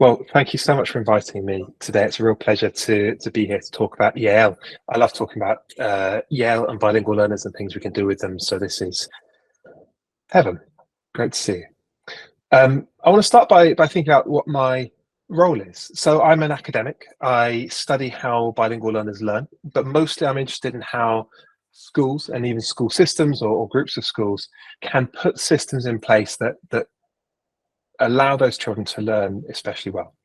Well, thank you so much for inviting me today. It's a real pleasure to be here to talk about EAL. I love talking about EAL and bilingual learners and things we can do with them. So this is heaven. Great to see you. I want to start by thinking about what my role is. So I'm an academic. I study how bilingual learners learn, but mostly I'm interested in how schools and even school systems or groups of schools can put systems in place that allow those children to learn especially well.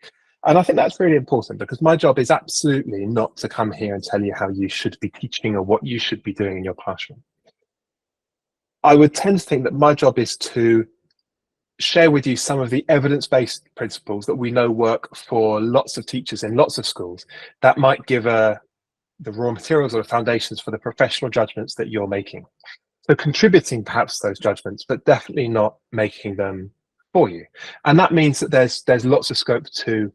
And I think that's really important because my job is absolutely not to come here and tell you how you should be teaching or what you should be doing in your classroom. I would tend to think that my job is to share with you some of the evidence-based principles that we know work for lots of teachers in lots of schools that might give the raw materials or the foundations for the professional judgments that you're making. So contributing perhaps those judgments, but definitely not making them for you. And that means that there's lots of scope to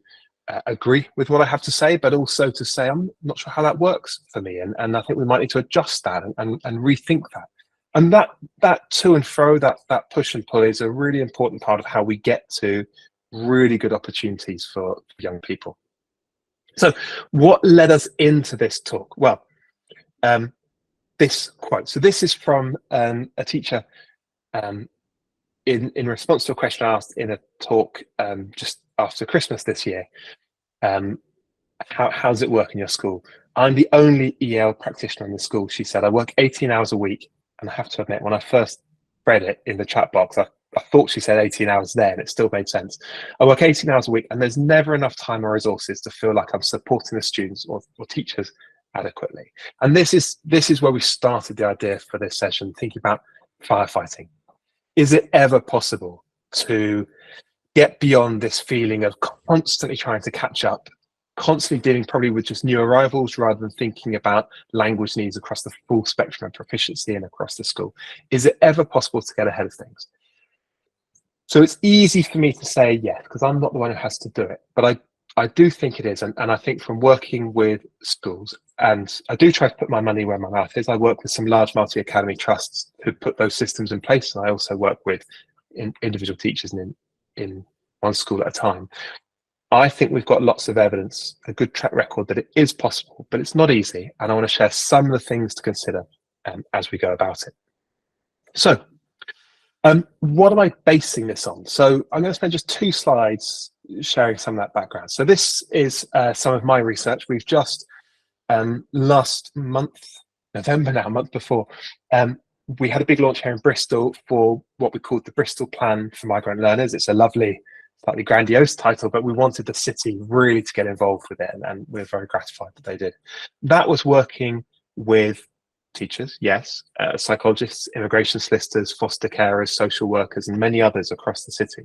agree with what I have to say, but also to say, I'm not sure how that works for me. And I think we might need to adjust that and rethink that. And that to and fro, that push and pull is a really important part of how we get to really good opportunities for young people. So what led us into this talk? Well, this quote. So this is from a teacher in response to a question I asked in a talk just after Christmas this year. How does it work in your school? I'm the only EAL practitioner in the school, she said. I work 18 hours a week. And I have to admit, when I first read it in the chat box, I thought she said 18 hours there, and it still made sense. I work 18 hours a week, and there's never enough time or resources to feel like I'm supporting the students or teachers adequately. And this is where we started the idea for this session, thinking about firefighting. Is it ever possible to get beyond this feeling of constantly trying to catch up, constantly dealing probably with just new arrivals rather than thinking about language needs across the full spectrum of proficiency and across the school? Is it ever possible to get ahead of things? So it's easy for me to say yes, because I'm not the one who has to do it, but I do think it is. And I think from working with schools, and I do try to put my money where my mouth is. I work with some large multi-academy trusts who put those systems in place. And I also work with individual teachers in one school at a time. I think we've got lots of evidence, a good track record that it is possible, but it's not easy. And I want to share some of the things to consider as we go about it. So what am I basing this on? So I'm going to spend just 2 slides sharing some of that background. So this is some of my research. We've just last month, November now, a month before, we had a big launch here in Bristol for what we called the Bristol Plan for Migrant Learners. It's a lovely, slightly grandiose title, but we wanted the city really to get involved with it, and we're very gratified that they did. That was working with teachers, yes, psychologists, immigration solicitors, foster carers, social workers, and many others across the city,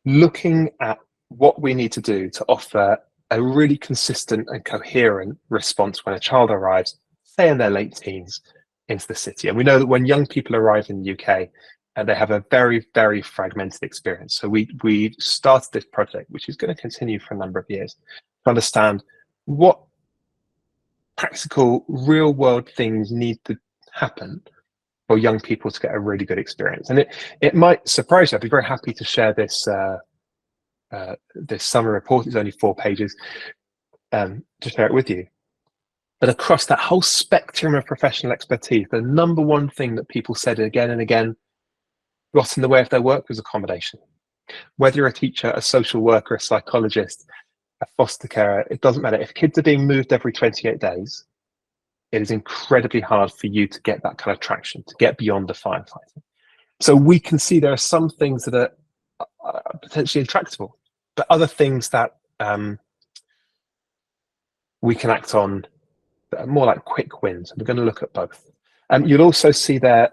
looking at what we need to do to offer a really consistent and coherent response when a child arrives, say in their late teens, into the city. And we know that when young people arrive in the UK, and they have a very, very fragmented experience. So we started this project, which is going to continue for a number of years, to understand what practical, real world things need to happen for young people to get a really good experience. And it might surprise you. I'd be very happy to share this this summary report. It's only 4 pages to share it with you. But across that whole spectrum of professional expertise, the number one thing that people said again and again got in the way of their work was accommodation. Whether you're a teacher, a social worker, a psychologist, a foster carer, it doesn't matter. If kids are being moved every 28 days, it is incredibly hard for you to get that kind of traction, to get beyond the firefighting. So we can see there are some things that are potentially intractable, but other things that we can act on that are more like quick wins. And we're going to look at both. You'll also see there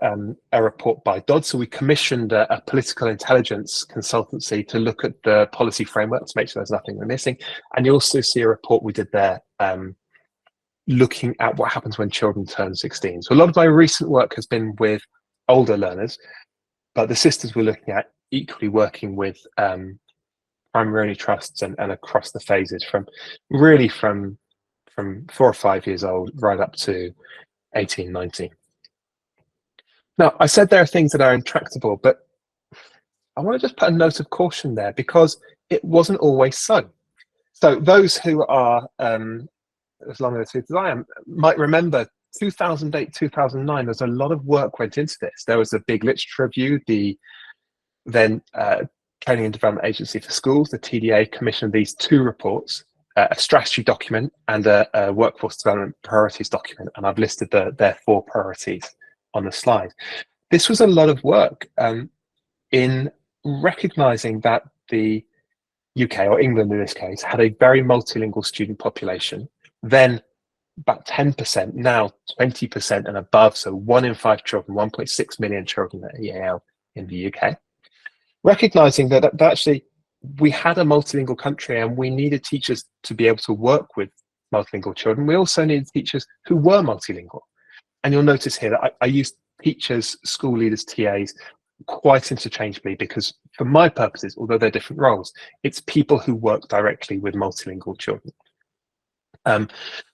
a report by Dodd. So we commissioned a political intelligence consultancy to look at the policy framework to make sure there's nothing we're missing. And you also see a report we did there looking at what happens when children turn 16. So a lot of my recent work has been with older learners, but the systems we're looking at equally working with primary-only trusts and across the phases from 4 or 5 years old right up to 18, 19. Now, I said there are things that are intractable, but I want to just put a note of caution there, because it wasn't always so. So those who are as long as I am might remember 2008, 2009. There's a lot of work went into this. There was a big literature review. The then Training and Development Agency for Schools, the TDA, commissioned these two reports, a strategy document and a workforce development priorities document. And I've listed their 4 priorities on the slide. This was a lot of work in recognizing that the UK, or England in this case, had a very multilingual student population, then about 10%, now 20% and above, so 1 in 5 children, 1.6 million children at EAL in the UK. Recognizing that actually we had a multilingual country and we needed teachers to be able to work with multilingual children. We also needed teachers who were multilingual. And you'll notice here that I use teachers, school leaders, TAs quite interchangeably, because for my purposes, although they're different roles, it's people who work directly with multilingual children.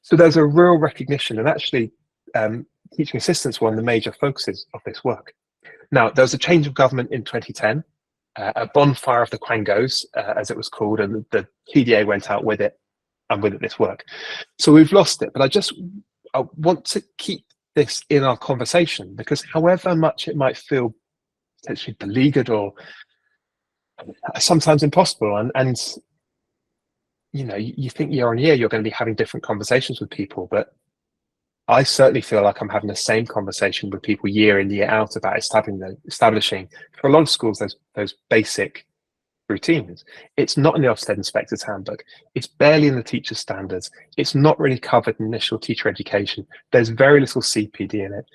So there's a real recognition, and actually teaching assistants were one of the major focuses of this work. Now, there was a change of government in 2010, a bonfire of the Quangos, as it was called, and the TDA went out with it, and with it this work. So we've lost it, but I want to keep this in our conversation, because however much it might feel potentially beleaguered or sometimes impossible, and you know, you think year on year you're going to be having different conversations with people, but I certainly feel like I'm having the same conversation with people year in, year out about establishing for a lot of schools those basic routines. It's not in the Ofsted Inspector's Handbook. It's barely in the teacher standards. It's not really covered in initial teacher education. There's very little CPD in it.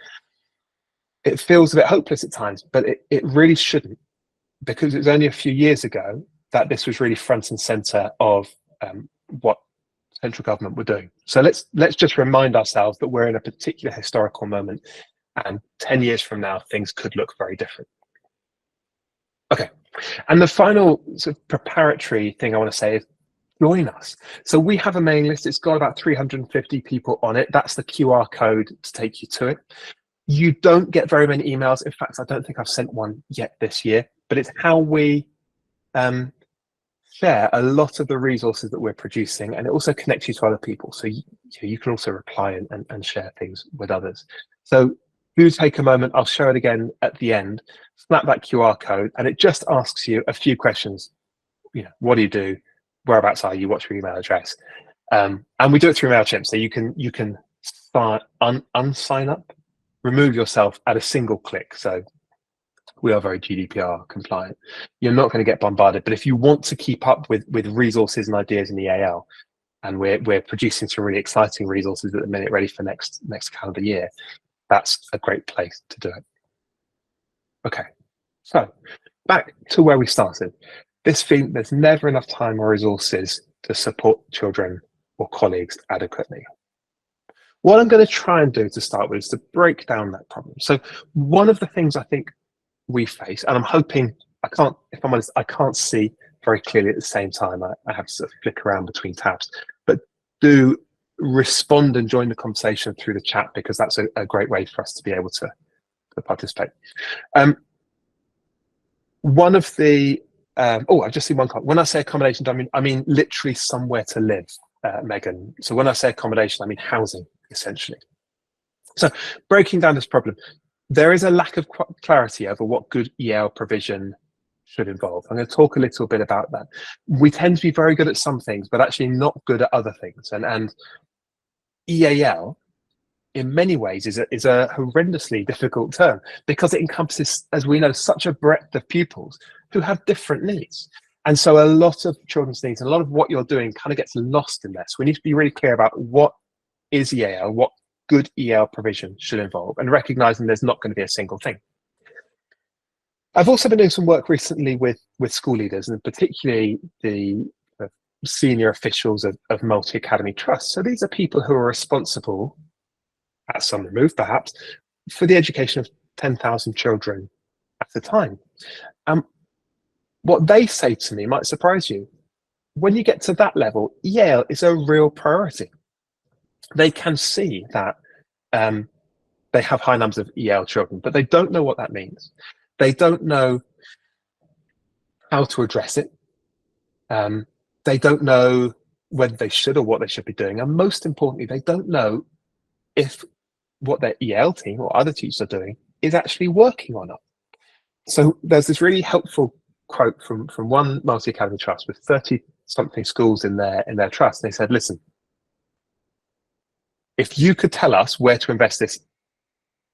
It feels a bit hopeless at times, but it really shouldn't, because it was only a few years ago that this was really front and center of what central government were doing. So let's just remind ourselves that we're in a particular historical moment, and 10 years from now, things could look very different. Okay, and the final sort of preparatory thing I want to say is join us. So we have a mailing list. It's got about 350 people on it. That's the QR code to take you to it. You don't get very many emails. In fact, I don't think I've sent one yet this year, but it's how we share a lot of the resources that we're producing, and it also connects you to other people. So you can also reply and share things with others. So do take a moment. I'll show it again at the end. Snap that QR code, and it just asks you a few questions. You know, what do you do? Whereabouts are you? What's your email address? And we do it through MailChimp, so you can start unsign up, remove yourself at a single click. So we are very GDPR compliant. You're not going to get bombarded, but if you want to keep up with resources and ideas in the EAL, and we're producing some really exciting resources at the minute, ready for next calendar year, that's a great place to do it. Okay, so back to where we started. This theme, there's never enough time or resources to support children or colleagues adequately. What I'm going to try and do to start with is to break down that problem. So one of the things I think we face, and I'm hoping, if I'm honest, I can't see very clearly at the same time. I have to sort of flick around between tabs, but do respond and join the conversation through the chat, because that's a great way for us to be able to participate. One of the, I've just seen one comment. When I say accommodation, I mean literally somewhere to live, Megan. So when I say accommodation, I mean housing, essentially. So breaking down this problem, there is a lack of clarity over what good EAL provision should involve. I'm going to talk a little bit about that. We tend to be very good at some things, but actually not good at other things. And EAL, in many ways, is a horrendously difficult term, because it encompasses, as we know, such a breadth of pupils who have different needs. And so a lot of children's needs and a lot of what you're doing kind of gets lost in this. We need to be really clear about what is EAL, what good EAL provision should involve, and recognizing there's not going to be a single thing. I've also been doing some work recently with school leaders, and particularly the senior officials of multi-academy trusts. So these are people who are responsible, at some remove perhaps, for the education of 10,000 children at a time. What they say to me might surprise you. When you get to that level, EAL is a real priority. They can see that they have high numbers of EAL children, but they don't know what that means. They don't know how to address it. They don't know whether they should or what they should be doing. And most importantly, they don't know if what their EAL team or other teachers are doing is actually working or not. So there's this really helpful quote from one multi-academy trust with 30 something schools in their trust. They said, listen, if you could tell us where to invest this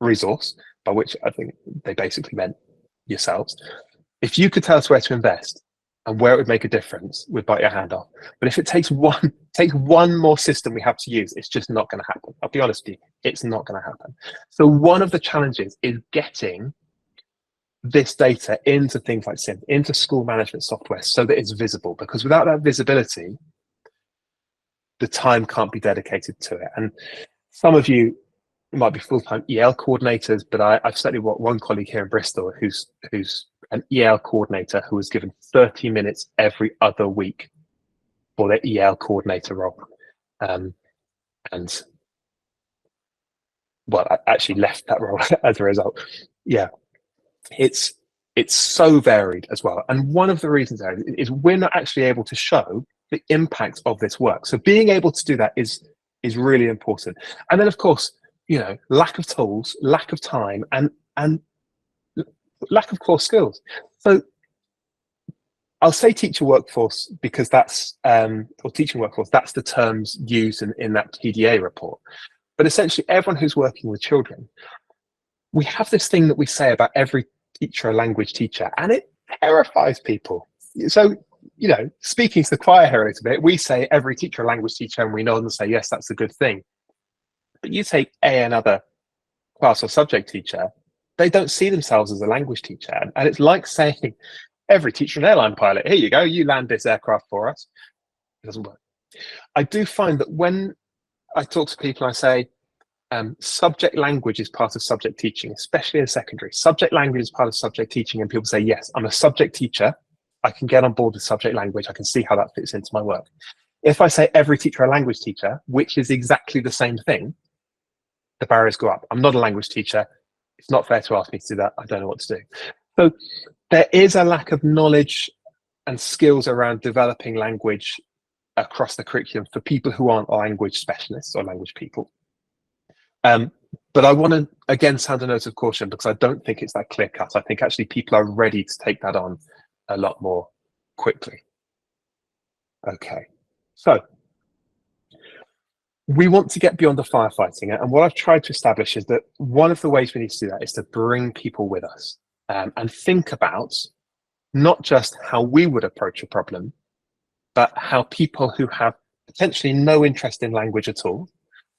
resource, by which I think they basically meant yourselves, if you could tell us where to invest and where it would make a difference, we'd bite your hand off. But if it takes one more system we have to use, it's just not going to happen. I'll be honest with you, it's not going to happen. So one of the challenges is getting this data into things like SIM, into school management software, so that it's visible, because without that visibility, the time can't be dedicated to it. And some of you might be full-time EL coordinators, but I've certainly got one colleague here in Bristol who's an EL coordinator who was given 30 minutes every other week for their EL coordinator role. And well, I actually left that role as a result. Yeah, it's so varied as well. And one of the reasons is we're not actually able to show the impact of this work. So being able to do that is really important. And then of course, you know, lack of tools, lack of time, and lack of core skills. So I'll say teacher workforce because that's or teaching workforce, that's the terms used in that PDA report. But essentially everyone who's working with children, we have this thing that we say about every teacher a language teacher, and it terrifies people. So, you know, speaking to the choir here a little bit, we say every teacher a language teacher, and we nod and say, yes, that's a good thing. But you take another class or subject teacher, they don't see themselves as a language teacher. And it's like saying every teacher an airline pilot, here you go, you land this aircraft for us. It doesn't work. I do find that when I talk to people, I say, subject language is part of subject teaching, especially in secondary. Subject language is part of subject teaching, and people say, yes, I'm a subject teacher. I can get on board with subject language. I can see how that fits into my work. If I say every teacher a language teacher, which is exactly the same thing, the barriers go up. I'm not a language teacher. It's not fair to ask me to do that. I don't know what to do. So there is a lack of knowledge and skills around developing language across the curriculum for people who aren't language specialists or language people. But I want to, again, sound a note of caution because I don't think it's that clear cut. I think actually people are ready to take that on a lot more quickly. Okay, so we want to get beyond the firefighting. And what I've tried to establish is that one of the ways we need to do that is to bring people with us and think about not just how we would approach a problem, but how people who have potentially no interest in language at all,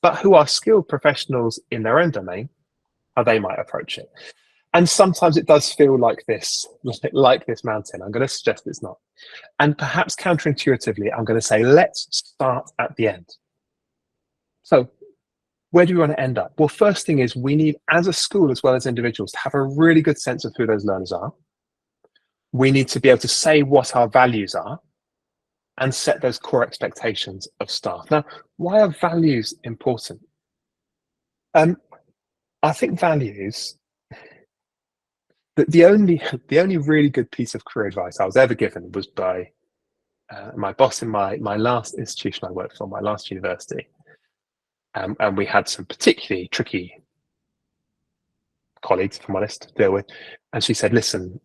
but who are skilled professionals in their own domain, how they might approach it. And sometimes it does feel like this mountain. I'm going to suggest it's not. And perhaps counterintuitively, I'm going to say, let's start at the end. So where do we want to end up? Well, first thing is we need, as a school as well as individuals, to have a really good sense of who those learners are. We need to be able to say what our values are and set those core expectations of staff. Now, why are values important? I think values, the only really good piece of career advice I was ever given was by my boss in my last institution I worked for, my last university. And we had some particularly tricky colleagues, if I'm honest, to deal with. And she said, listen,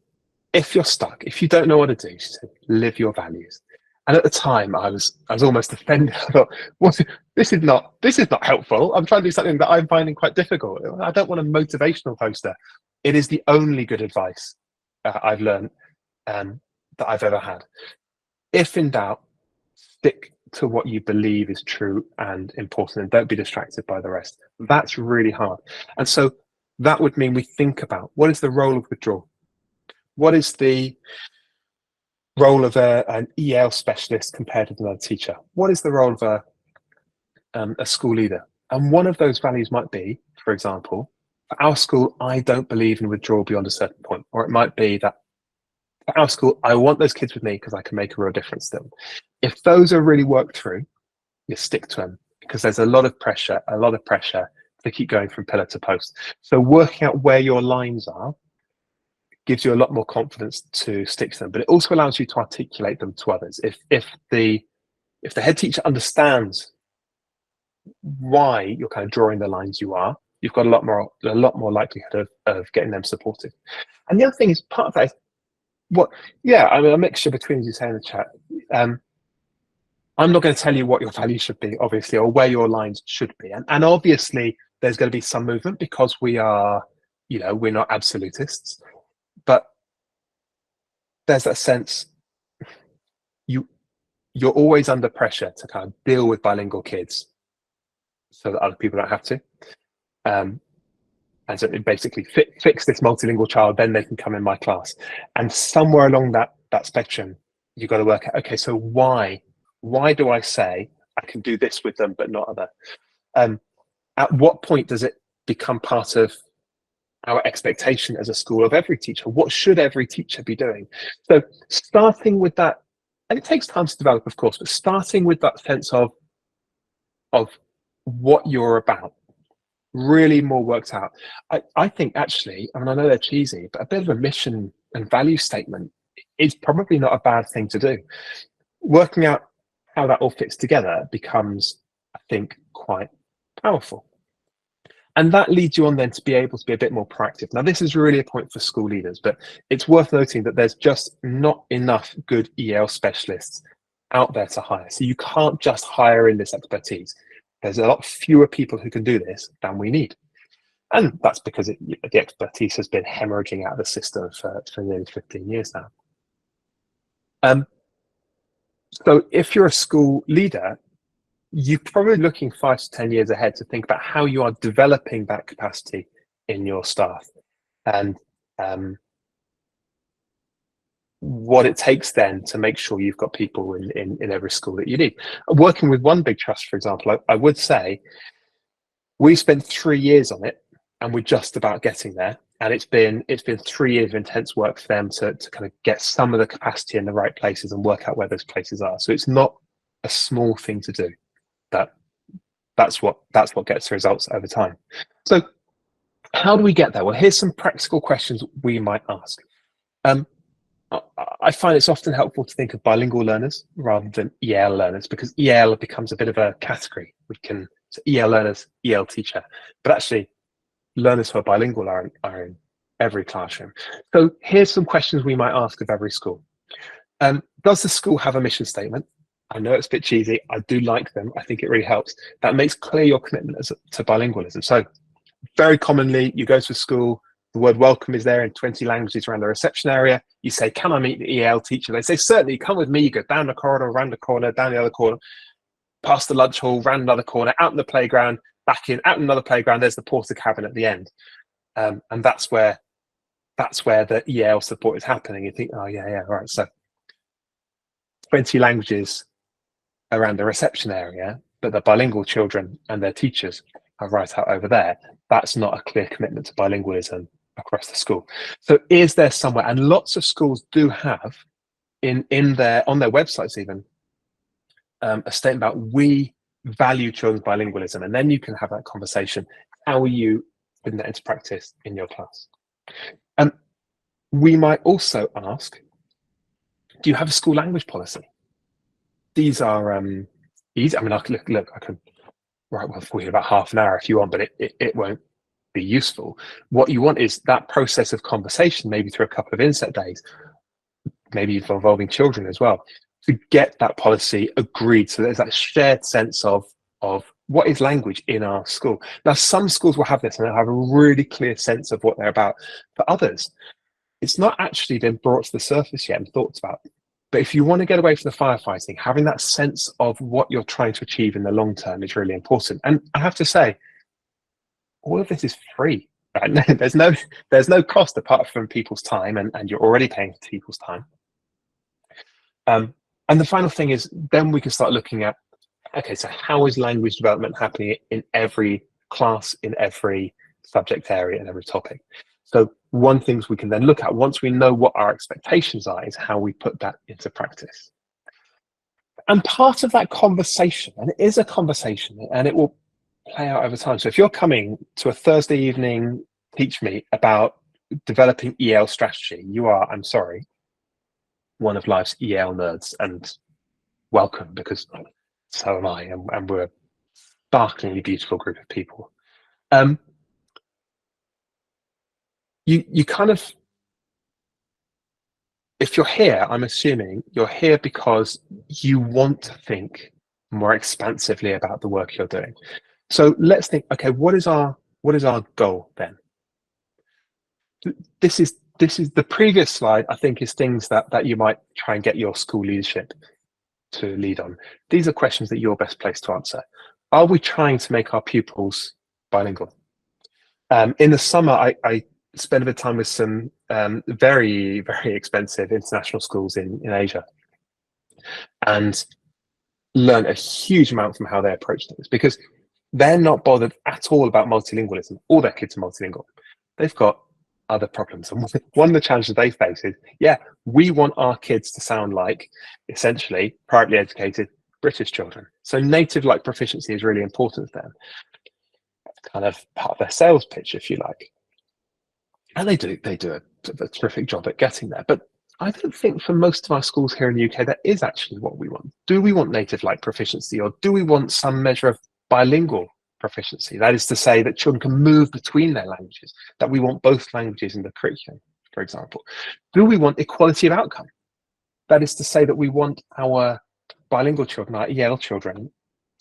if you're stuck, if you don't know what to do, she said, live your values. And at the time, I was almost offended. I thought, this is not helpful. I'm trying to do something that I'm finding quite difficult. I don't want a motivational poster. It is the only good advice I've learned that I've ever had. If in doubt, stick to what you believe is true and important, and don't be distracted by the rest. That's really hard. And so that would mean we think about what is the role of withdrawal? What is the role of an EAL specialist compared with another teacher? What is the role of a school leader? And one of those values might be, for example, for our school, I don't believe in withdrawal beyond a certain point. Or it might be that for our school, I want those kids with me because I can make a real difference to them. If those are really worked through, you stick to them because there's a lot of pressure to keep going from pillar to post. So working out where your lines are gives you a lot more confidence to stick to them, but it also allows you to articulate them to others. If the head teacher understands why you're kind of drawing the lines you are, you've got a lot more likelihood of getting them supported. And the other thing is, part of that is I mean, a mixture between, as you say in the chat. I'm not going to tell you what your values should be, obviously, or where your lines should be. And obviously, there's going to be some movement because we are, we're not absolutists. But there's that sense you're always under pressure to kind of deal with bilingual kids so that other people don't have to. And so it basically fix this multilingual child, then they can come in my class. And somewhere along that spectrum, you've got to work out, okay, so why do I say I can do this with them but not other? At what point does it become part of our expectation as a school of every teacher? What should every teacher be doing? So starting with that, and it takes time to develop, of course, but starting with that sense of what you're about really more worked out. I think actually, I mean, I know they're cheesy, but a bit of a mission and value statement is probably not a bad thing to do. Working out how that all fits together becomes, I think, quite powerful. And that leads you on then to be able to be a bit more proactive. Now, this is really a point for school leaders, but it's worth noting that there's just not enough good EAL specialists out there to hire. So you can't just hire in this expertise. There's a lot fewer people who can do this than we need. And that's because the expertise has been hemorrhaging out of the system for nearly 15 years now. So if you're a school leader, you're probably looking 5 to 10 years ahead to think about how you are developing that capacity in your staff and what it takes then to make sure you've got people in every school that you need. Working with one big trust, for example, I would say we spent 3 years on it and we're just about getting there. And it's been 3 years of intense work for them to kind of get some of the capacity in the right places and work out where those places are. So it's not a small thing to do. That's what gets the results over time. So how do we get there? Well, here's some practical questions we might ask. I find it's often helpful to think of bilingual learners rather than EAL learners, because EAL becomes a bit of a category. So EAL learners, EAL teacher, but actually learners who are bilingual are in every classroom. So here's some questions we might ask of every school. Does the school have a mission statement? I know it's a bit cheesy. I do like them. I think it really helps. That makes clear your commitment to bilingualism. So very commonly, you go to a school, the word welcome is there in 20 languages around the reception area. You say, can I meet the EAL teacher? They say, certainly, come with me. You go down the corridor, around the corner, down the other corner, past the lunch hall, round another corner, out in the playground, back in, out in another playground. There's the porter cabin at the end. And that's where the EAL support is happening. You think, oh, yeah, right. So 20 languages around the reception area, but the bilingual children and their teachers are right out over there. That's not a clear commitment to bilingualism across the school. So is there somewhere, and lots of schools do have on their websites even, a statement about we value children's bilingualism, and then you can have that conversation. How are you putting that into practice in your class? And we might also ask, do you have a school language policy? These are easy. I mean, I can look. I can write one for you about half an hour if you want, but it won't be useful. What you want is that process of conversation, maybe through a couple of inset days, maybe involving children as well, to get that policy agreed. So there's that shared sense of what is language in our school. Now, some schools will have this and they'll have a really clear sense of what they're about. For others, it's not actually been brought to the surface yet and thought about. But if you want to get away from the firefighting, having that sense of what you're trying to achieve in the long term is really important. And I have to say, all of this is free. Right? There's no cost apart from people's time, and you're already paying for people's time. And the final thing is, then we can start looking at, okay, so how is language development happening in every class, in every subject area, in every topic? So one thing we can then look at once we know what our expectations are is how we put that into practice. And part of that conversation, and it is a conversation, and it will play out over time. So if you're coming to a Thursday evening TeachMeet about developing EAL strategy, you are, I'm sorry, one of life's EAL nerds, and welcome, because so am I, and we're a sparklingly beautiful group of people. You kind of, if you're here, I'm assuming you're here because you want to think more expansively about the work you're doing. So let's think, okay, what is our goal then? This is the previous slide, I think, is things that you might try and get your school leadership to lead on. These are questions that you're best placed to answer. Are we trying to make our pupils bilingual? In the summer, I spent a bit of time with some very, very expensive international schools in Asia, and learned a huge amount from how they approach things, because they're not bothered at all about multilingualism. All their kids are multilingual. They've got other problems. And one of the challenges they face is, yeah, we want our kids to sound like, essentially, privately educated British children. So native-like proficiency is really important to them. Kind of part of their sales pitch, if you like. And they do a terrific job at getting there. But I don't think for most of our schools here in the UK, that is actually what we want. Do we want native-like proficiency, or do we want some measure of bilingual proficiency? That is to say that children can move between their languages, that we want both languages in the curriculum, for example. Do we want equality of outcome? That is to say that we want our bilingual children, our EAL children,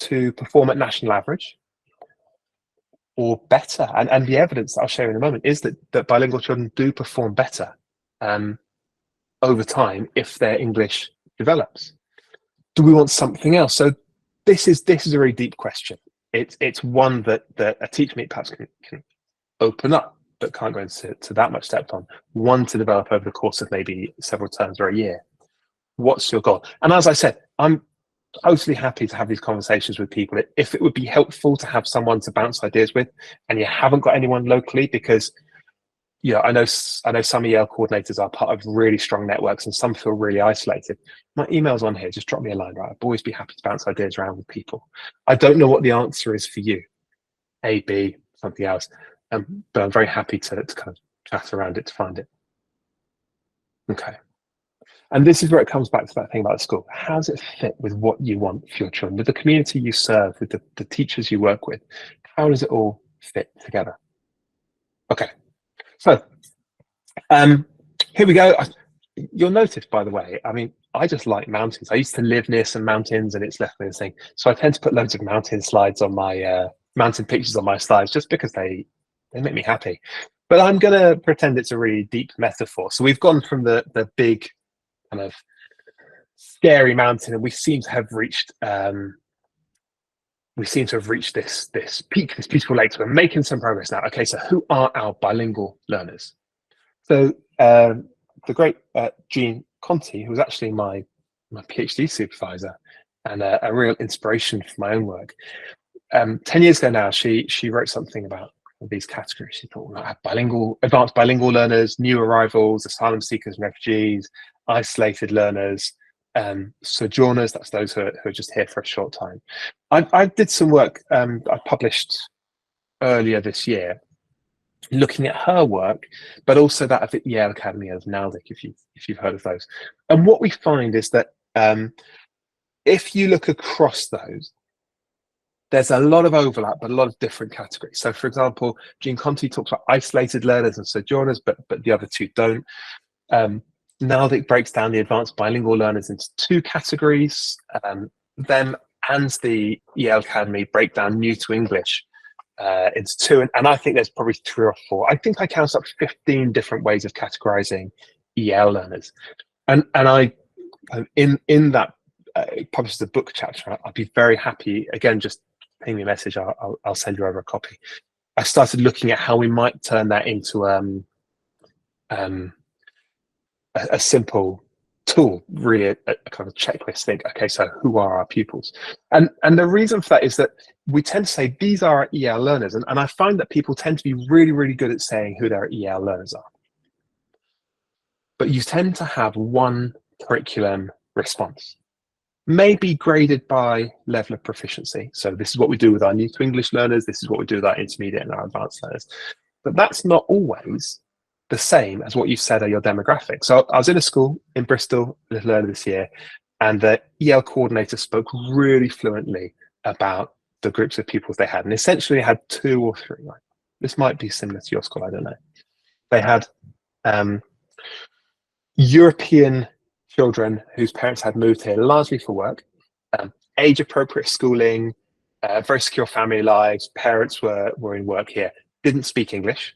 to perform at national average or better. And the evidence that I'll share in a moment is that bilingual children do perform better over time if their English develops. Do we want something else? So this is a really deep question. It's one that a TeachMeet perhaps can open up, but can't go into that much depth on. One to develop over the course of maybe several terms or a year. What's your goal? And as I said, I'm totally happy to have these conversations with people. If it would be helpful to have someone to bounce ideas with, and you haven't got anyone locally, because I know some EL coordinators are part of really strong networks, and some feel really isolated. My email's on here. Just drop me a line, right? I'd always be happy to bounce ideas around with people. I don't know what the answer is for you, A, B, something else, but I'm very happy to kind of chat around it to find it. Okay. And this is where it comes back to that thing about the school. How does it fit with what you want for your children, with the community you serve, with the teachers you work with? How does it all fit together? Okay, so here we go. You'll notice, by the way, I mean, I just like mountains. I used to live near some mountains, and it's left me this thing. So I tend to put loads of mountain slides on my mountain pictures on my slides, just because they make me happy. But I'm going to pretend it's a really deep metaphor. So we've gone from the big kind of scary mountain, and we seem to have reached this peak, this beautiful lake. So we're making some progress now. Okay, so who are our bilingual learners? So the great Jean Conti, who was actually my PhD supervisor and a real inspiration for my own work, 10 years ago now, she wrote something about these categories. She thought, well, I have advanced bilingual learners, new arrivals, asylum seekers and refugees, isolated learners, sojourners, that's those who are just here for a short time. I did some work I published earlier this year, looking at her work, but also that of the EAL Academy of NALDIC, if you've heard of those. And what we find is that if you look across those, there's a lot of overlap, but a lot of different categories. So, for example, Jean Conti talks about isolated learners and sojourners, but the other two don't. NALDIC breaks down the advanced bilingual learners into two categories. Them and the EAL Academy break down new to English into two, and I think there's probably 3 or 4. I think I counted up 15 different ways of categorizing EAL learners, and I in that published a book chapter. I'd be very happy, again, just ping me a message, I'll send you over a copy. I started looking at how we might turn that into a simple tool, really a kind of checklist thing. Okay, so who are our pupils? And the reason for that is that we tend to say these are our EAL learners, and I find that people tend to be really, really good at saying who their EAL learners are. But you tend to have one curriculum response, maybe graded by level of proficiency. So this is what we do with our new to English learners, this is what we do with our intermediate and our advanced learners. But that's not always the same as what you said are your demographics. So I was in a school in Bristol a little earlier this year, and the EL coordinator spoke really fluently about the groups of pupils they had, and essentially had 2 or 3. Like, this might be similar to your school, I don't know. They had European children whose parents had moved here largely for work, age-appropriate schooling, very secure family lives. Parents were in work here, didn't speak English,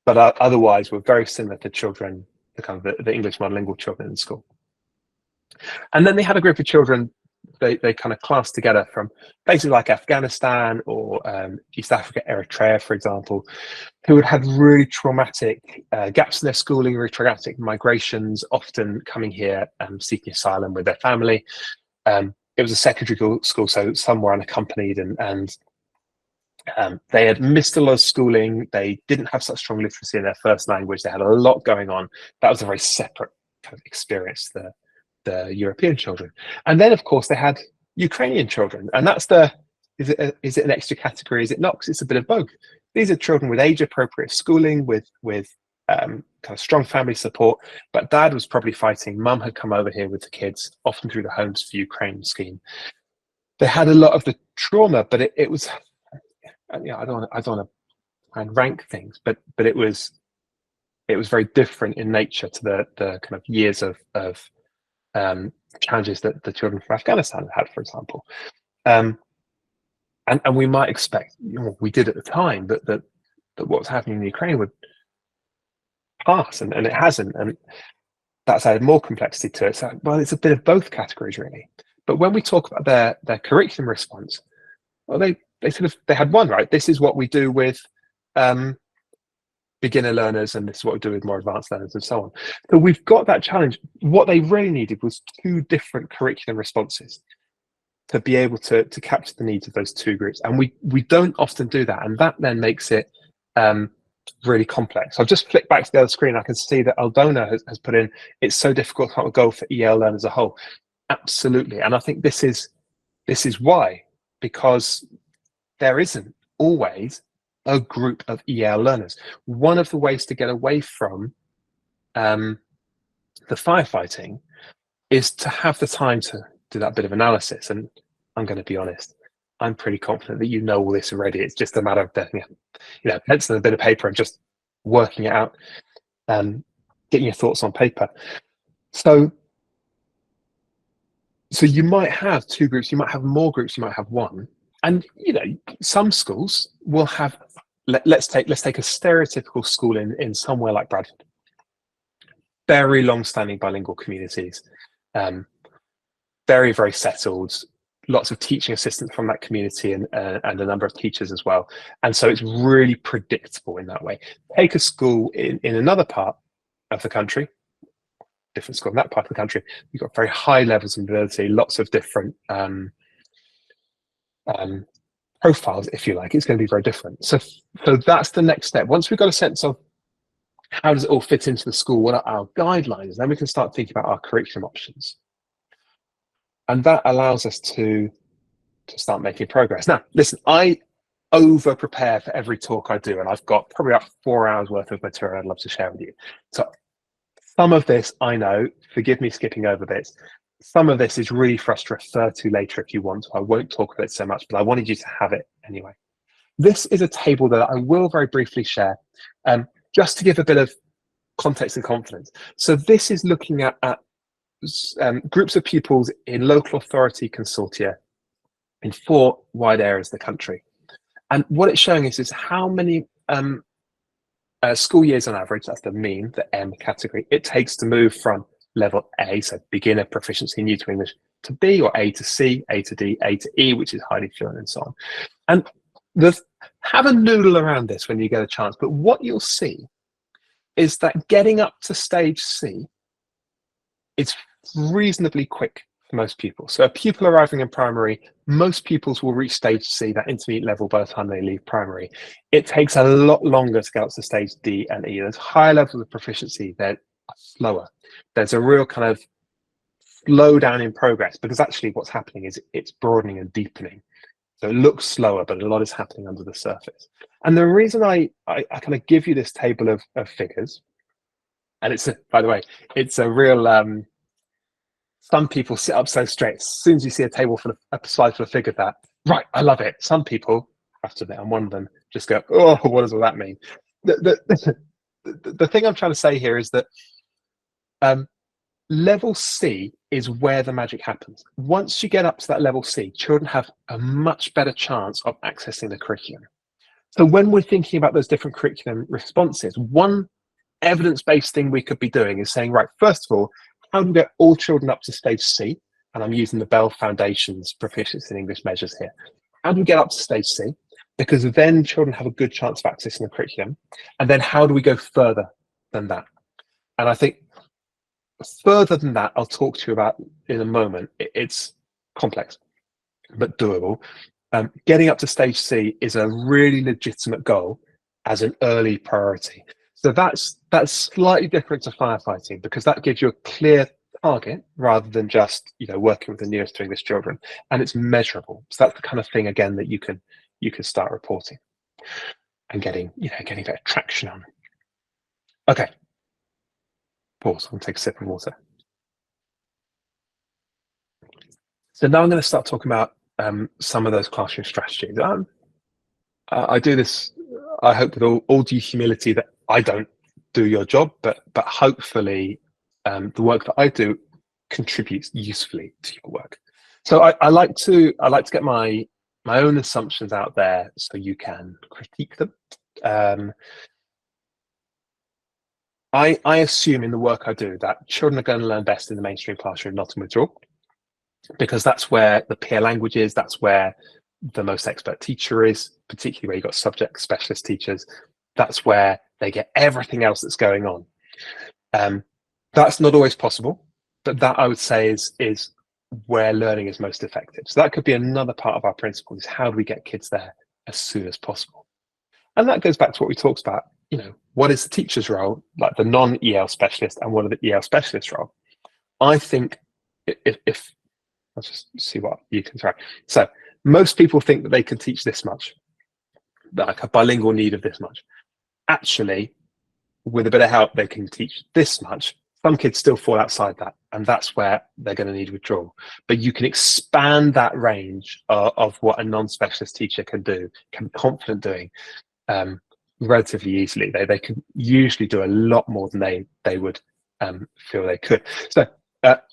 but otherwise were very similar to children, the kind of the English monolingual children in school. And then they had a group of children they kind of classed together from places like Afghanistan or East Africa, Eritrea, for example, who had had really traumatic gaps in their schooling, really traumatic migrations, often coming here seeking asylum with their family. It was a secondary school, so some were unaccompanied, and they had missed a lot of schooling. They didn't have such strong literacy in their first language. They had a lot going on. That was a very separate kind of experience, the European children. And then, of course, they had Ukrainian children, and that's is it an extra category? Is it not? Because it's a bit of both. These are children with age-appropriate schooling, with kind of strong family support, but dad was probably fighting. Mum had come over here with the kids, often through the Homes for Ukraine scheme. They had a lot of the trauma, but it was, I don't want to try and rank things, but it was very different in nature to the kind of years of challenges that the children from Afghanistan had, for example. And we might expect, we did at the time, that what was happening in Ukraine would pass, and it hasn't, and that's added more complexity to it. So, well, it's a bit of both categories, really. But when we talk about their curriculum response, well, they had one, right? This is what we do with beginner learners, and this is what we do with more advanced learners, and so on. So we've got that challenge. What they really needed was 2 different curriculum responses to be able to capture the needs of those 2 groups, and we don't often do that, and that then makes it really complex. I've just flicked back to the other screen. I can see that Aldona has put in, it's so difficult to have a goal for EL learners as a whole. Absolutely, and I think this is why, because there isn't always a group of EL learners. One of the ways to get away from the firefighting is to have the time to do that bit of analysis. And I'm going to be honest, I'm pretty confident that you know all this already. It's just a matter of pencil and a bit of paper and just working it out, getting your thoughts on paper. So you might have 2 groups, you might have more groups, you might have 1. And some schools will have, let's take a stereotypical school in somewhere like Bradford. Very long-standing bilingual communities, very, very settled, lots of teaching assistants from that community, and a number of teachers as well. And so it's really predictable in that way. Take a school in another part of the country, different school in that part of the country, you've got very high levels of mobility, lots of different profiles, if you like. It's going to be very different. So that's the next step. Once we've got a sense of how does it all fit into the school, what are our guidelines, then we can start thinking about our curriculum options. And that allows us to start making progress. Now, listen, I over prepare for every talk I do, and I've got probably about 4 hours worth of material I'd love to share with you. So some of this, I know, forgive me skipping over bits, some of this is really for us to refer to later if you want to. I won't talk about it so much, but I wanted you to have it anyway. This is a table that I will very briefly share, just to give a bit of context and confidence. So this is looking at groups of pupils in local authority consortia in 4 wide areas of the country. And what it's showing is how many school years on average, that's the mean, the M category, it takes to move from level A, so beginner proficiency new to English, to B, or A to C, A to D, A to E, which is highly fluent, and so on. And have a noodle around this when you get a chance, but what you'll see is that getting up to stage C is reasonably quick for most pupils. So a pupil arriving in primary, most pupils will reach stage C, that intermediate level, by the time they leave primary. It takes a lot longer to get up to stage D and E. There's higher levels of proficiency, they're slower. There's a real kind of slow down in progress, because actually what's happening is it's broadening and deepening. So it looks slower, but a lot is happening under the surface. And the reason I kind of give you this table of figures, and by the way, it's a real, some people sit up so straight. As soon as you see a table for a slide for a figure, that, right, I love it. Some people, I have to admit, I'm one of them, just go, oh, what does all that mean? The thing I'm trying to say here is that level C is where the magic happens. Once you get up to that level C, children have a much better chance of accessing the curriculum. So when we're thinking about those different curriculum responses, one evidence-based thing we could be doing is saying, right, first of all, how do we get all children up to stage C? And I'm using the Bell Foundation's proficiency in English measures here. How do we get up to stage C? Because then children have a good chance of accessing the curriculum. And then how do we go further than that? And I think further than that, I'll talk to you about in a moment. It's complex, but doable. Getting up to stage C is a really legitimate goal as an early priority. So that's slightly different to firefighting, because that gives you a clear target rather than just working with the nearest to English children, and it's measurable. So that's the kind of thing again that you can start reporting and getting better traction on. Okay, pause. I'm going to take a sip of water. So now I'm going to start talking about some of those classroom strategies. I do this, I hope, with all due humility, that I don't do your job, but hopefully the work that I do contributes usefully to your work. So I like to get my own assumptions out there so you can critique them. I assume in the work I do that children are going to learn best in the mainstream classroom, not in withdrawal, because that's where the peer language is, that's where the most expert teacher is, particularly where you've got subject specialist teachers. That's where they get everything else that's going on. That's not always possible, but that, I would say, is where learning is most effective. So that could be another part of our principle, is how do we get kids there as soon as possible? And that goes back to what we talked about, what is the teacher's role, like the non-EAL specialist, and what are the EAL specialist role? I think if let's just see what you can try. So most people think that they can teach this much, like a bilingual need of this much. Actually, with a bit of help, they can teach this much. Some kids still fall outside that, and that's where they're going to need withdrawal. But you can expand that range of what a non-specialist teacher can do, can be confident doing, relatively easily. They can usually do a lot more than they would feel they could. So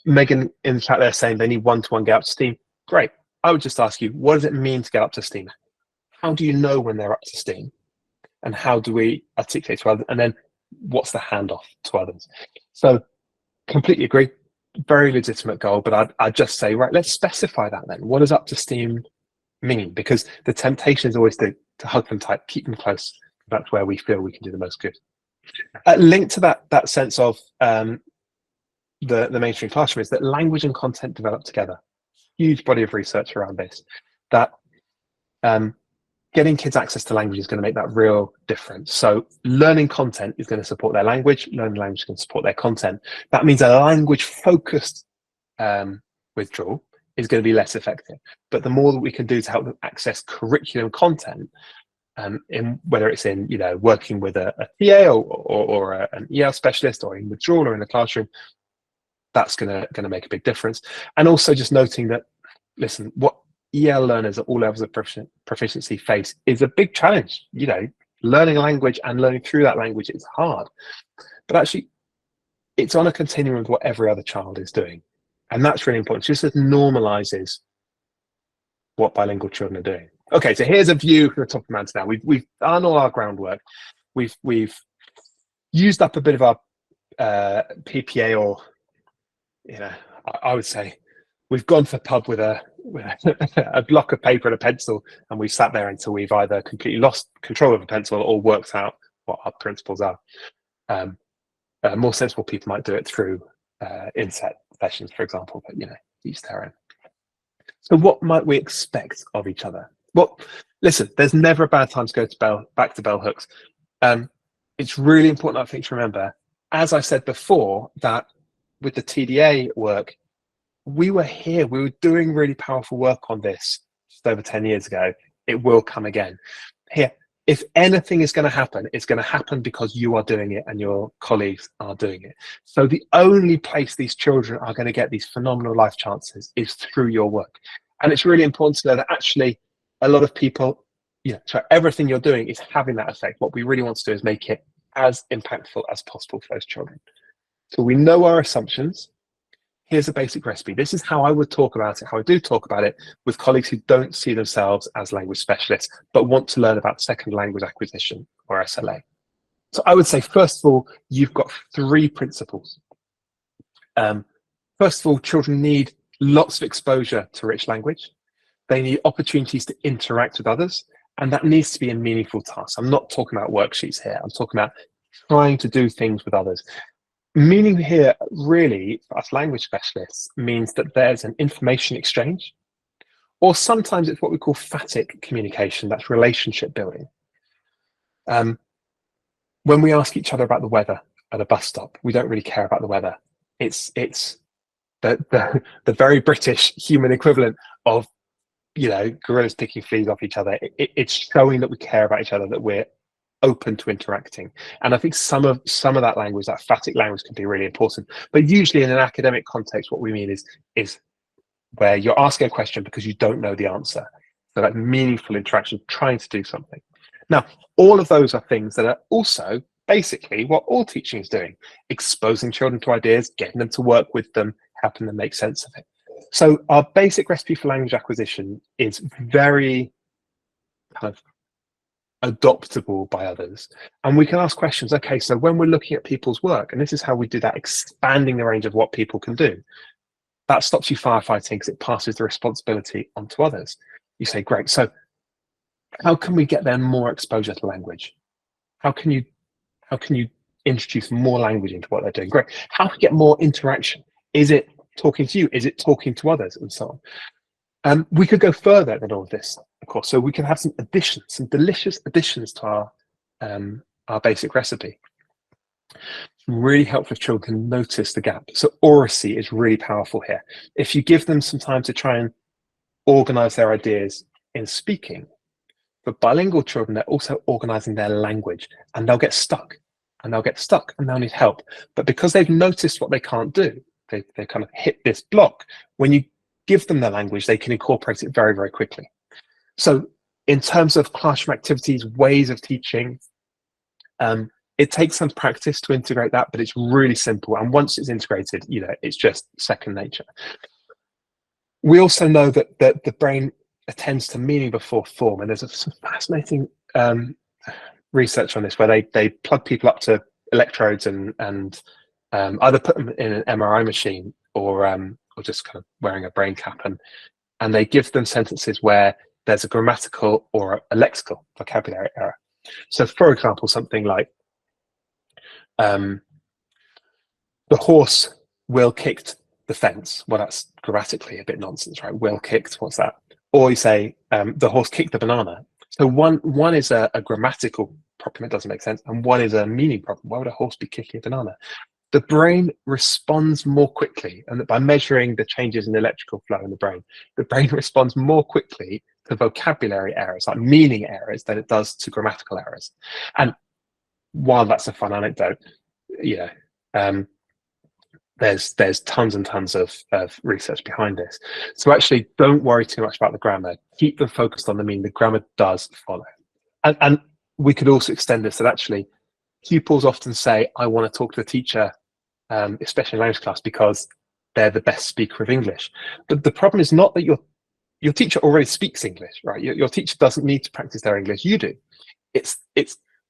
Megan in the chat there saying they need one-to-one get up to steam. Great. I would just ask you, what does it mean to get up to steam? How do you know when they're up to steam? And how do we articulate to others? And then what's the handoff to others? So completely agree. Very legitimate goal, but I'd just say, right, let's specify that then. What does up to steam mean? Because the temptation is always to hug them tight, keep them close. That's where we feel we can do the most good. Linked to that sense of the mainstream classroom is that language and content develop together. Huge body of research around this, that getting kids access to language is going to make that real difference. So learning content is going to support their language, learning language is going to support their content. That means a language focused withdrawal is going to be less effective. But the more that we can do to help them access curriculum content, in whether it's in working with a TA or an EAL specialist, or in withdrawal or in the classroom, that's going to make a big difference. And also just noting that, listen, what EAL learners at all levels of proficiency face is a big challenge. Learning a language and learning through that language is hard, but actually it's on a continuum with what every other child is doing, and that's really important. Just as normalizes what bilingual children are doing. Okay, so here's a view from the top of the mountain now. We've done all our groundwork. We've used up a bit of our PPA, or I would say we've gone to the pub with a block of paper and a pencil, and we've sat there until we've either completely lost control of the pencil or worked out what our principles are. More sensible people might do it through inset sessions, for example, but each their own. So what might we expect of each other? Well, listen, there's never a bad time to go back to bell hooks. It's really important, I think, to remember, as I said before, that with the TDA work, we were here, we were doing really powerful work on this just over 10 years ago, it will come again. Here, if anything is going to happen, it's going to happen because you are doing it and your colleagues are doing it. So the only place these children are going to get these phenomenal life chances is through your work. And it's really important to know that actually a lot of people, so everything you're doing is having that effect. What we really want to do is make it as impactful as possible for those children. So we know our assumptions. Here's a basic recipe. This is how I would talk about it, how I do talk about it with colleagues who don't see themselves as language specialists, but want to learn about second language acquisition, or SLA. So I would say, first of all, you've got 3 principles. First of all, children need lots of exposure to rich language. They need opportunities to interact with others, and that needs to be a meaningful task. I'm not talking about worksheets here. I'm talking about trying to do things with others. Meaning here, really, for us language specialists, means that there's an information exchange, or sometimes it's what we call phatic communication, that's relationship building. When we ask each other about the weather at a bus stop, we don't really care about the weather. It's the very British human equivalent of, gorillas picking fleas off each other. It's showing that we care about each other, that we're open to interacting. And I think some of that language, that phatic language, can be really important. But usually in an academic context, what we mean is where you're asking a question because you don't know the answer. So that meaningful interaction, trying to do something. Now, all of those are things that are also basically what all teaching is doing: exposing children to ideas, getting them to work with them, helping them make sense of it. So our basic recipe for language acquisition is very kind of adoptable by others, and we can ask questions. Okay, so when we're looking at people's work, and this is how we do that, expanding the range of what people can do, that stops you firefighting because it passes the responsibility on to others. You say, great, so how can we get them more exposure to language? How can you introduce more language into what they're doing? Great. How can we get more interaction? Is it talking to you? Is it talking to others, and so on? We could go further than all of this, of course. So we can have some additions, some delicious additions to our basic recipe. Really helpful if children can notice the gap. So oracy is really powerful here. If you give them some time to try and organize their ideas in speaking, for bilingual children, they're also organizing their language, and they'll get stuck, and they'll need help. But because they've noticed what they can't do, they kind of hit this block. When you give them their language, they can incorporate it very, very quickly. So in terms of classroom activities, ways of teaching, it takes some practice to integrate that, but it's really simple. And once it's integrated, it's just second nature. We also know that the brain attends to meaning before form, and there's some fascinating research on this where they plug people up to electrodes and either put them in an MRI machine or just kind of wearing a brain cap, and they give them sentences where there's a grammatical or a lexical vocabulary error. So, for example, something like the horse Will kicked the fence. Well, that's grammatically a bit nonsense, right? Will kicked, what's that? Or you say the horse kicked the banana. So one is a grammatical problem, it doesn't make sense, and one is a meaning problem. Why would a horse be kicking a banana? The brain responds more quickly, and by measuring the changes in the electrical flow in the brain responds more quickly to vocabulary errors, like meaning errors, than it does to grammatical errors. And while that's a fun anecdote, there's tons and tons of research behind this. So actually, don't worry too much about the grammar. Keep them focused on the meaning. The grammar does follow. And we could also extend this that actually pupils often say, I want to talk to the teacher, especially in language class, because they're the best speaker of English. But the problem is not that your teacher already speaks English, right? Your teacher doesn't need to practice their English. You do. It's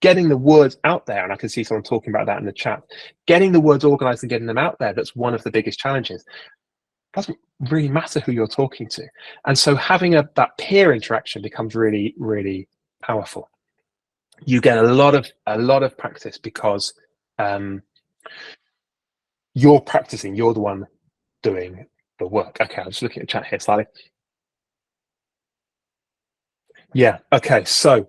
getting the words out there, and I can see someone talking about that in the chat. Getting the words organized and getting them out there, that's one of the biggest challenges. It doesn't really matter who you're talking to. And so having that peer interaction becomes really, really powerful. You get a lot of practice because you're practicing, you're the one doing the work. Okay, I'm just looking at the chat here slightly. Yeah, okay, so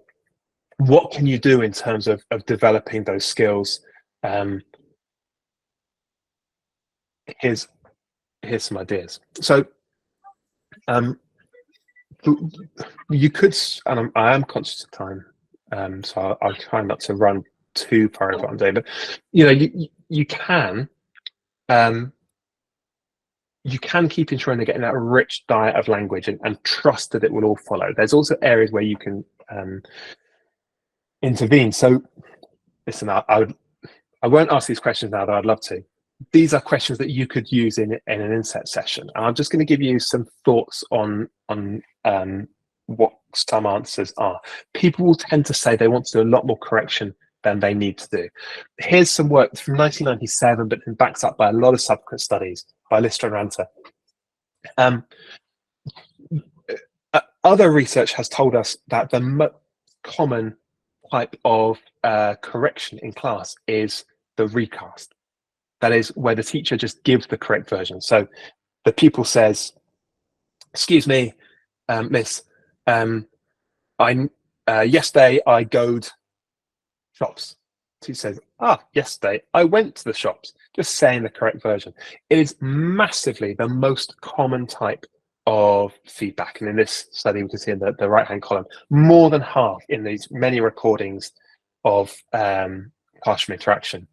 what can you do in terms of developing those skills? Here's some ideas. So You could, and I am conscious of time, so I'll try not to run too far over on day, but you can keep ensuring they're getting that rich diet of language and trust that it will all follow. There's also areas where you can intervene. So listen, I won't ask these questions now, though I'd love to. These are questions that you could use in an inset session. And I'm just going to give you some thoughts on what some answers are. People will tend to say they want to do a lot more correction than they need to do. Here's some work from 1997, but been backed up by a lot of subsequent studies by Lister and Ranter. Other research has told us that the most common type of correction in class is the recast. That is where the teacher just gives the correct version. So the pupil says, "Excuse me, miss, yesterday I goed shops." He says, yesterday I went to the shops, just saying the correct version. It is massively the most common type of feedback. And in this study, we can see in the right-hand column, more than half in these many recordings of classroom interaction.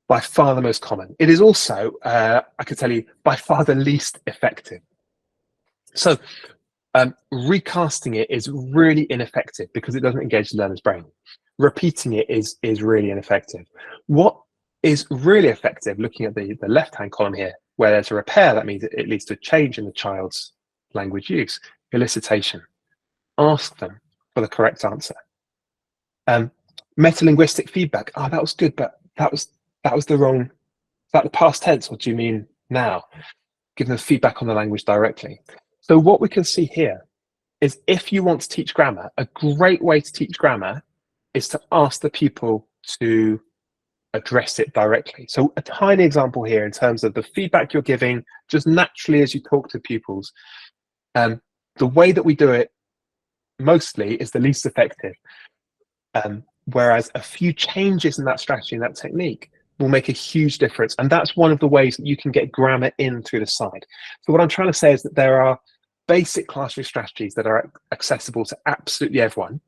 By far the most common. It is also, I could tell you, by far the least effective. So recasting it is really ineffective because it doesn't engage the learner's brain. Repeating it is really ineffective. What is really effective, looking at the left-hand column here, where there's a repair, that means it leads to a change in the child's language use. Elicitation. Ask them for the correct answer. Metalinguistic feedback. That was good, but that was the wrong. Is that the past tense, or do you mean now? Give them feedback on the language directly. So what we can see here is, if you want to teach grammar, a great way to teach grammar is to ask the pupil to address it directly. So a tiny example here in terms of the feedback you're giving, just naturally as you talk to pupils. The way that we do it mostly is the least effective. Whereas a few changes in that strategy and that technique will make a huge difference. And that's one of the ways that you can get grammar in through the side. So what I'm trying to say is that there are basic classroom strategies that are accessible to absolutely everyone.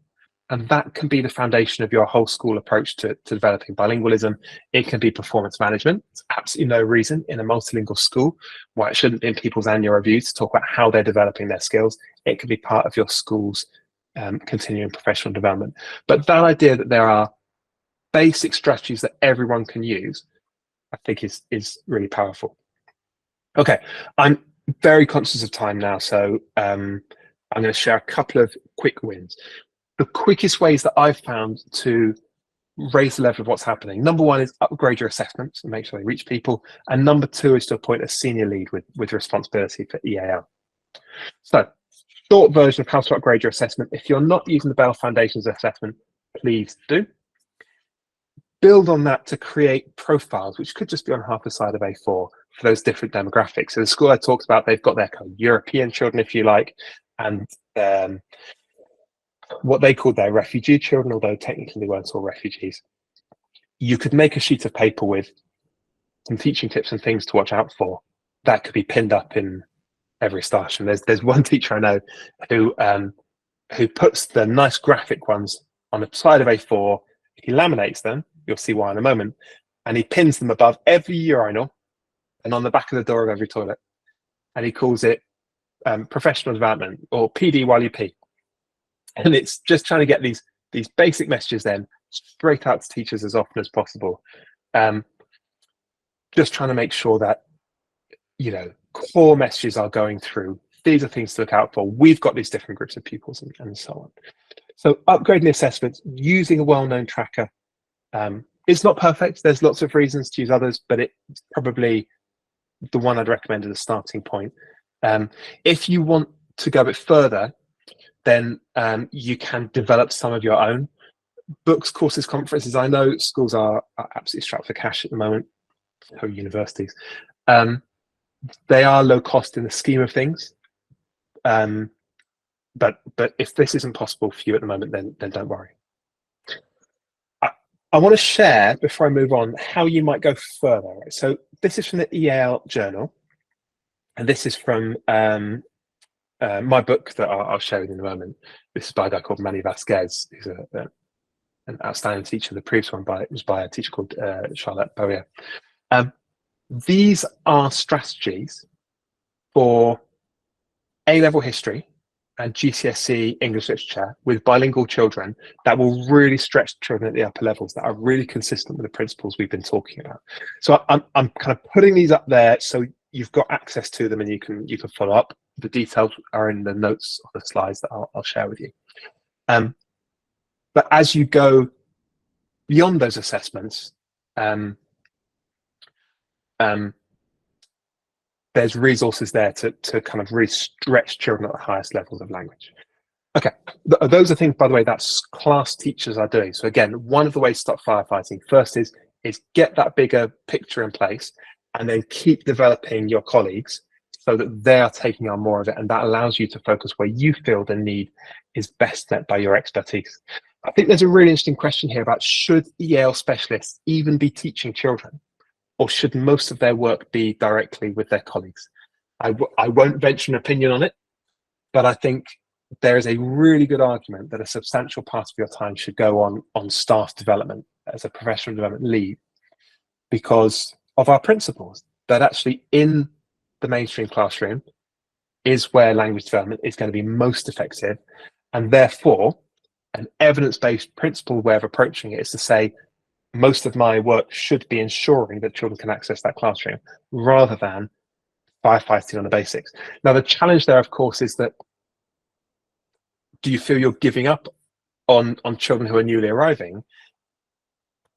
And that can be the foundation of your whole school approach to developing bilingualism. It can be performance management. There's absolutely no reason in a multilingual school why it shouldn't be in people's annual review to talk about how they're developing their skills. It can be part of your school's continuing professional development. But that idea that there are basic strategies that everyone can use, I think is really powerful. Okay, I'm very conscious of time now, so I'm going to share a couple of quick wins. The quickest ways that I've found to raise the level of what's happening. Number one is upgrade your assessments and make sure they reach people. And number two is to appoint a senior lead with responsibility for EAL. So, short version of how to upgrade your assessment. If you're not using the Bell Foundations assessment, please do. Build on that to create profiles, which could just be on half the side of A4 for those different demographics. So the school I talked about, they've got their kind of European children, if you like, and what they called their refugee children, although technically they weren't all refugees. You could make a sheet of paper with some teaching tips and things to watch out for. That could be pinned up in every station. There's one teacher I know who puts the nice graphic ones on the side of A4. He laminates them. You'll see why in a moment. And he pins them above every urinal and on the back of the door of every toilet. And he calls it professional development, or PD while you pee. And it's just trying to get these basic messages then straight out to teachers as often as possible. Just trying to make sure that, core messages are going through. These are things to look out for. We've got these different groups of pupils and so on. So upgrading the assessments, using a well-known tracker. It's not perfect. There's lots of reasons to use others, but it's probably the one I'd recommend as a starting point. If you want to go a bit further, then you can develop some of your own books, courses, conferences. I know schools are absolutely strapped for cash at the moment, or universities. They are low cost in the scheme of things. But if this isn't possible for you at the moment, then don't worry. I want to share, before I move on, how you might go further. So this is from the EAL journal, and this is from my book that I'll share with you in a moment, this is by a guy called Manny Vasquez, who's an outstanding teacher. The previous one was by a teacher called Charlotte Boyer. These are strategies for A-level history and GCSE English literature with bilingual children that will really stretch children at the upper levels, that are really consistent with the principles we've been talking about. So I'm kind of putting these up there so you've got access to them and you can follow up. The details are in the notes of the slides that I'll share with you. But as you go beyond those assessments, there's resources there to kind of really stretch children at the highest levels of language. Okay, those are things, by the way, that class teachers are doing. So again, one of the ways to stop firefighting first is get that bigger picture in place, and then keep developing your colleagues so that they are taking on more of it, and that allows you to focus where you feel the need is best met by your expertise. I think there's a really interesting question here about, should EAL specialists even be teaching children, or should most of their work be directly with their colleagues? I won't venture an opinion on it, but I think there is a really good argument that a substantial part of your time should go on staff development as a professional development lead, because of our principles, that actually in the mainstream classroom is where language development is going to be most effective. And therefore, an evidence-based principled way of approaching it is to say, most of my work should be ensuring that children can access that classroom rather than firefighting on the basics. Now, the challenge there, of course, is that, do you feel you're giving up on children who are newly arriving?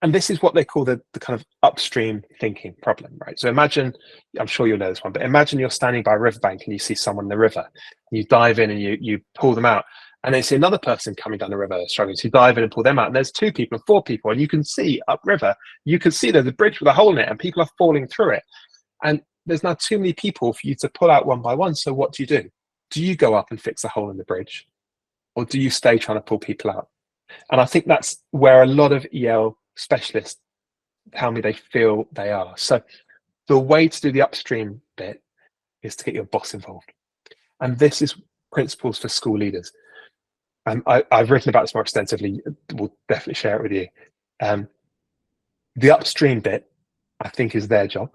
And this is what they call the kind of upstream thinking problem, right? So imagine, I'm sure you'll know this one, but imagine you're standing by a riverbank and you see someone in the river, and you dive in and you pull them out, and then see another person coming down the river struggling, so you dive in and pull them out, and there's 2 people and 4 people, and you can see upriver, you can see there's a bridge with a hole in it and people are falling through it. And there's now too many people for you to pull out one by one. So what do? Do you go up and fix a hole in the bridge? Or do you stay trying to pull people out? And I think that's where a lot of EL specialists tell me they feel they are. So the way to do the upstream bit is to get your boss involved. And this is principles for school leaders. I've written about this more extensively. We'll definitely share it with you. The upstream bit, I think, is their job,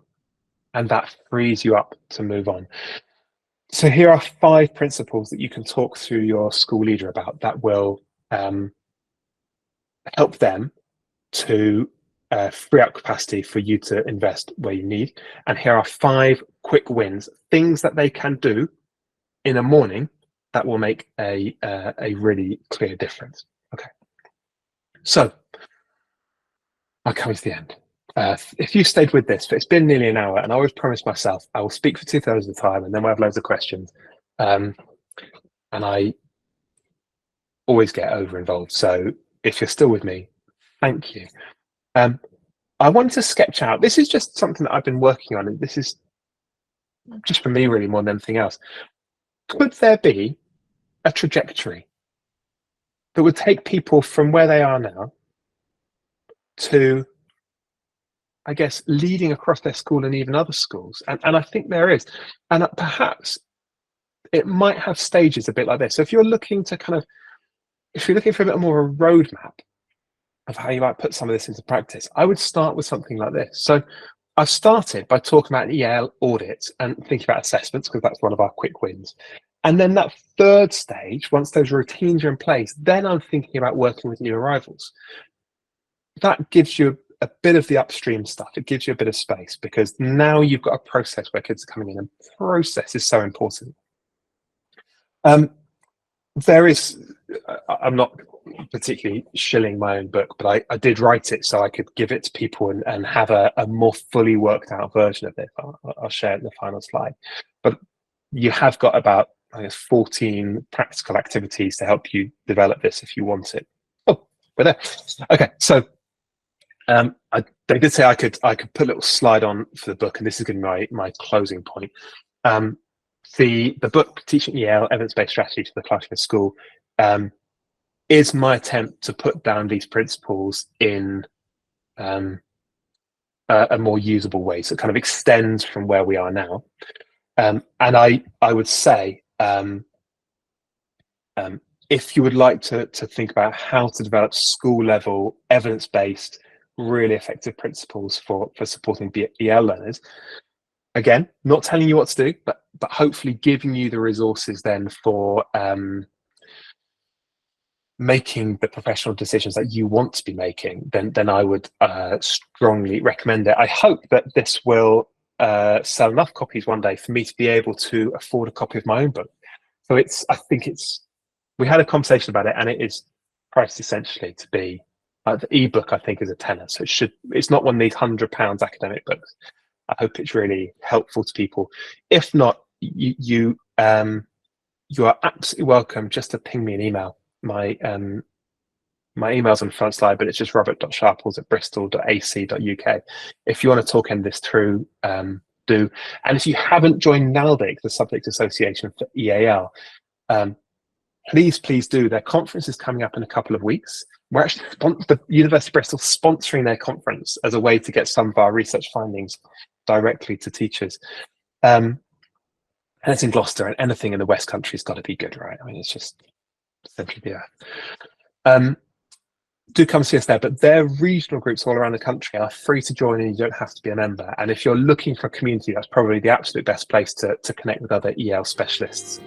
and that frees you up to move on. So here are 5 principles that you can talk through your school leader about that will help them to free up capacity for you to invest where you need. And here are 5 quick wins, things that they can do in a morning that will make a really clear difference. Okay, so I'm coming to the end. If you stayed with this, it's been nearly an hour, and I always promise myself I will speak for 2/3 of the time, and then we'll have loads of questions. And I always get over involved. So if you're still with me, thank you. I wanted to sketch out, this is just something that I've been working on, and this is just for me really more than anything else. Could there be a trajectory that would take people from where they are now to, I guess, leading across their school and even other schools? And I think there is. And perhaps it might have stages a bit like this. So if you're looking to if you're looking for a bit more of a roadmap of how you might put some of this into practice, I would start with something like this. So I've started by talking about EAL audits and thinking about assessments, because that's one of our quick wins. And then that 3rd stage, once those routines are in place, then I'm thinking about working with new arrivals. That gives you a bit of the upstream stuff. It gives you a bit of space, because now you've got a process where kids are coming in, and process is so important. I'm not particularly shilling my own book, but I did write it so I could give it to people and have a more fully worked out version of it. I'll share it in the final slide. But you have got about, I guess, 14 practical activities to help you develop this if you want it. Oh, we're there. Okay, so they did say I could put a little slide on for the book, and this is going to be my closing point. The book, Teaching EAL, Evidence-Based Strategy to the Classroom and School, is my attempt to put down these principles in a more usable way. So it kind of extends from where we are now. And I would say If you would like to think about how to develop school level, evidence-based, really effective principles for supporting EL learners, again, not telling you what to do, but hopefully giving you the resources then for making the professional decisions that you want to be making, then I would strongly recommend it. I hope that this will sell enough copies one day for me to be able to afford a copy of my own book. So we had a conversation about it, and it is priced essentially to be the ebook. I think is a tenner, so it's not one of these £100 academic books. I hope it's really helpful to people. If not, you are absolutely welcome just to ping me an email. My email's on the front slide, but it's just robert.sharples@bristol.ac.uk. If you want to talk this through, do. And if you haven't joined NALDIC, the Subject Association for EAL, please do. Their conference is coming up in a couple of weeks. We're actually the University of Bristol sponsoring their conference as a way to get some of our research findings directly to teachers. And it's in Gloucester, and anything in the West Country has got to be good, right? I mean, it's just simply the earth. Do come see us there, but their regional groups all around the country are free to join, and you don't have to be a member. And if you're looking for a community, that's probably the absolute best place to connect with other EL specialists.